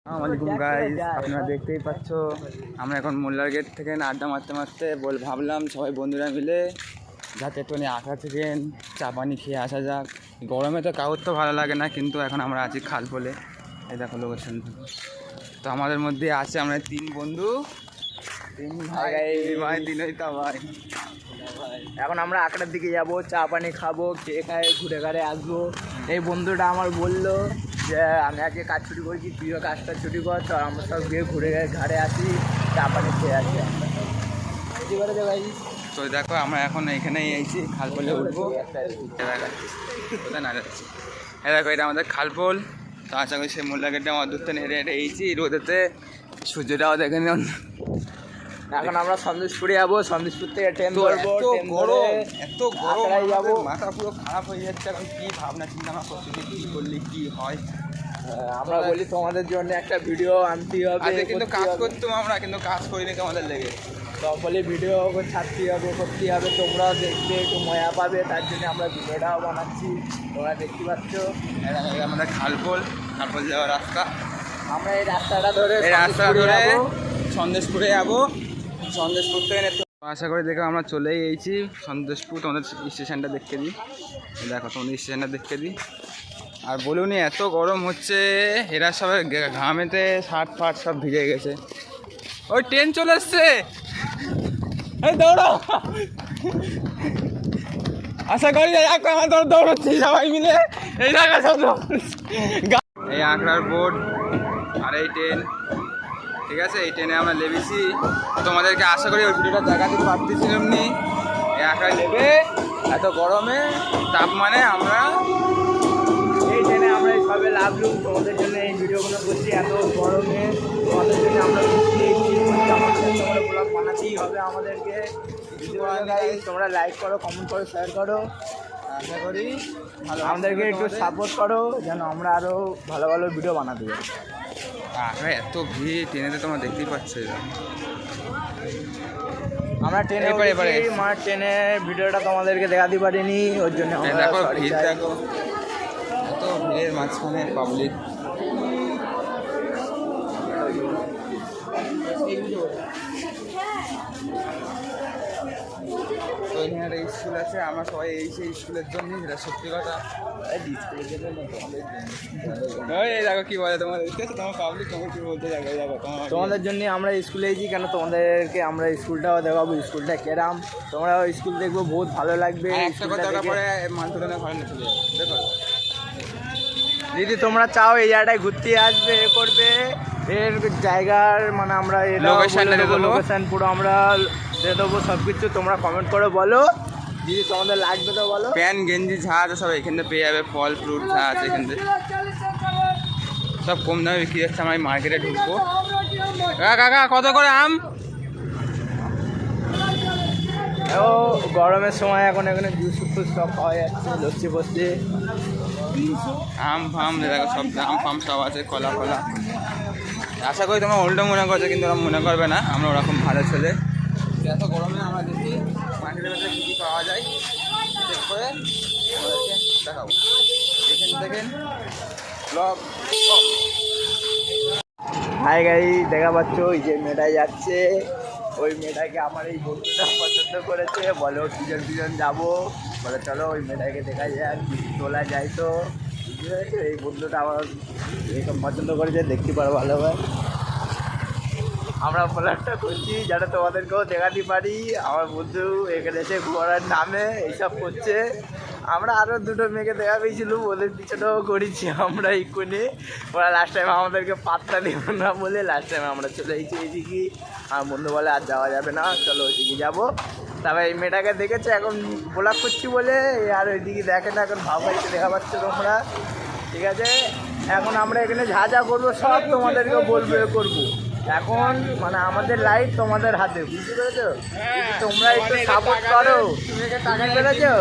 আসসালামাইকুম গাইস, আপনারা দেখতেই পাচ্ছ আমরা এখন মোল্লার গেট থেকে আড্ডা মারতে মারতে ভাবলাম সবাই বন্ধুরা মিলে যাতে একটু আঁকা থেকে চা পানি খেয়ে আসা যাক। গরমে তো কাউর তো ভালো লাগে না, কিন্তু এখন আমরা আছি খালপোলে। এই দেখো লোকেশন। তো আমাদের মধ্যে আছে আমরা 3 বন্ধু, 3 ভাই দিনই তো ভাই। এখন আমরা আঁকড়ার দিকে যাব, চা পানি খাবো, খেয়ে খায় ঘুরে ঘাড়ে আসবো। এই বন্ধুটা আমার বললো যে আমি আজকে কাজ ছুটি করছি, তুইও কাজটা ছুটি কর, তো আমরা সব গিয়ে ঘুরে ঘাড়ে আসি, চা পানি খেয়ে আসি। ভাই তো দেখো আমরা এখন এখানেই এসেছি, খালপোলে উঠবো। কোথায় না যাচ্ছি, দেখো এটা আমাদের খালপোল। তো আশা করি সেই মোল্লা গেটটা আমার দূর থেকে হেঁটে হেঁটে এসেছি রোদেতে, সূর্যটাও দেখে নিন। এখন আমরা সন্দেশপুরে যাবো, সন্দেশপুর থেকে ট্রেন ধরবো। এত গরম যাবো, মাথা পুরো খারাপ হয়ে যাচ্ছে। এখন কি ভাবনা চিন্তা আমার করছি কি করলে কি হয়। আমরা বলি তোমাদের জন্য একটা ভিডিও আনতে হবে, কিন্তু কাজ করতাম আমরা, কিন্তু কাজ করিনি তোমাদের লেগে। তো বলি ভিডিও ছাড়তে হবে, করতে হবে, তোমরাও দেখবে, একটু মজা পাবে, তার জন্য আমরা ভিডিওটাও বানাচ্ছি। তোমরা দেখতে পাচ্ছ আমাদের খালপোল যাওয়ার রাস্তা। আমরা এই রাস্তাটা ধরে সন্দেশপুরে যাবো। সন্দেশপুর থেকে আশা করি দেখো আমরা চলেই এসেছি সন্দেশপুর। তোমাদের স্টেশনটা দেখতে দিই, দেখো তোমাদের স্টেশনটা দেখতে দিই। আর বলুন এত গরম হচ্ছে, এরা সবাই ঘামেতে শার্ট ফাট সব ভিজে গেছে। ওই ট্রেন চলে এসছে, দৌড়ো। আশা করি আমরা দৌড়চ্ছি সবাই মিলে। এই জায়গা এই আঁকড়ার বোর্ড আর এই ট্রেন, ঠিক আছে, এই ট্রেনে আমরা লেবেছি। তোমাদেরকে আশা করি ওই ভিডিওটা দেখাতে পারতেছিলাম নি। এই আঁকড়ায় নেবে এত গরমে তাপমানে আমরা এই ট্রেনে আমরা সবে লাভলুম। তোমাদের জন্য এই ভিডিওগুলো করছি, এত গরমে তোমাদের জন্য আমরা তোমরা ব্লগ বানাতেই হবে আমাদেরকে। তোমরা লাইক করো, কমেন্ট করো, শেয়ার করো। আশা করি ভালো আমাদেরকে একটু সাপোর্ট করো যেন আমরা আরও ভালো ভালো ভিডিও বানাতে পারি। এত ভিড় ট্রেনেতে তোমরা দেখতেই পাচ্ছ। আমরা ট্রেনে ট্রেনের ভিডিওটা তোমাদেরকে দেখাতে পারিনি, ওর জন্য দেখো ভিড়, দেখো এত ভিড়ের মাঝখানে পাবলিক। তো এখানে একটা স্কুল আছে, আমরা সবাই এই সেই স্কুলের জন্য, যেটা সত্যি কথা। দেখো কি বলে তোমার পাবলিক, তোমার কি বলতে যাবে। দেখো তোমাদের জন্য আমরা স্কুলে এসেছি, কেন তোমাদেরকে আমরা স্কুলটাও দেখাবো, স্কুলটা কেরাম। তোমরা স্কুল দেখবো, বহুত ভালো লাগবে। দেখো যদি তোমরা চাও এই জায়গাটায় ঘুরতে আসবে, এ করবে, এর জায়গার মানে আমরা লোকেশন পুরো আমরা দিয়ে দেবো সব কিছু। তোমরা কমেন্ট করে বলো, যদি তোমাদের লাগবে তো বলো। প্যান্ট গেঞ্জি যা আছে সব এখানে পেয়ে যাবে, ফল ফ্রুট যা আছে এখান থেকে সব কম দামে বিক্রি হচ্ছে। আমরা মার্কেটে ঢুকবো। কাকা কত করে আম? ও গরমের সময় এখন এখানে জুস ফুস সব পাওয়া যাচ্ছে, লস্যি ফস্যি, আম ফাম দেখো সব আম ফাম সব আছে, কলা ফলা। আশা করি তোমরা উল্টো মনে করছো, কিন্তু ওরা মনে করবে না, আমরা ওরকম ভালো ছেলে। এত গরমে আমরা দেখি মার্কেটের ভেতরে কী কী পাওয়া যায়, চেক করে দেখাবো। দেখেন দেখেন ব্লগ। হাই গাই, দেখা পাচ্ছ ওই যে মেয়েটাই যাচ্ছে, ওই মেয়েটাকে আমার এই বন্ধুটা পছন্দ করেছে। বলো দুজন দুজন যাবো, বলে চলো ওই মেয়েটাকে দেখা যাক, তোলা যায়। তো বুঝতে পেরেছো, এই বন্ধুটা আমার এইসব পছন্দ করেছে, দেখতে পারো ভালোভাবে। আমরা ব্লগটা করছি যাতে তোমাদেরকেও দেখাতে পারি। আমার বন্ধু এখানে এসে ঘোরার নামে এইসব করছে। আমরা আরও দুটো মেয়েকে দেখা পেয়েছিলাম, ওদের পিছনেও করেছি আমরা এক্ষুনি। ওরা লাস্ট টাইম আমাদেরকে পাত্তা দেব না বলে লাস্ট টাইম আমরা চলে এসেছি এইদিকে। আমার বন্ধু বলে আর যাওয়া যাবে না, চলো ওইদিকে যাবো। তারপরে এই মেয়েটাকে দেখেছে, এখন ব্লগ করছি বলে আর ওইদিকে দেখে না, এখন ভাবাইতে দেখা পাচ্ছ তোমরা, ঠিক আছে। এখন আমরা এখানে যা যা করবো সব তোমাদেরকে বলবো, করবো। এখন মানে আমাদের লাইফ তোমাদের হাতে, বুঝতে পেরেছো? তোমরা একটু সাপোর্ট করো, বুঝতে পেরেছো?